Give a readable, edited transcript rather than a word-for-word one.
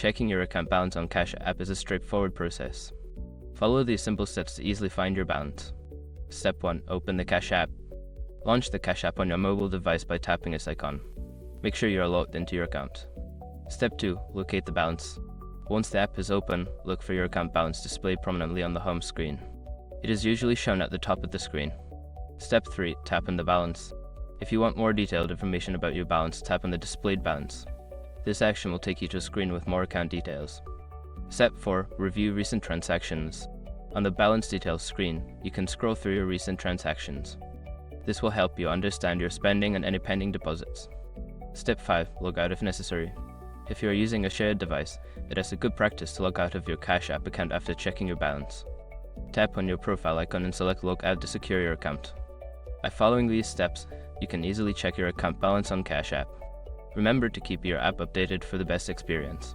Checking your account balance on Cash App is a straightforward process. Follow these simple steps to easily find your balance. Step 1. Open the Cash App. Launch the Cash App on your mobile device by tapping this icon. Make sure you are logged into your account. Step 2. Locate the balance. Once the app is open, look for your account balance displayed prominently on the home screen. It is usually shown at the top of the screen. Step 3. Tap on the balance. If you want more detailed information about your balance, tap on the displayed balance. This action will take you to a screen with more account details. Step 4. Review recent transactions. On the balance details screen, you can scroll through your recent transactions. This will help you understand your spending and any pending deposits. Step 5. Log out if necessary. If you are using a shared device, it is a good practice to log out of your Cash App account after checking your balance. Tap on your profile icon and select Log Out to secure your account. By following these steps, you can easily check your account balance on Cash App. Remember to keep your app updated for the best experience.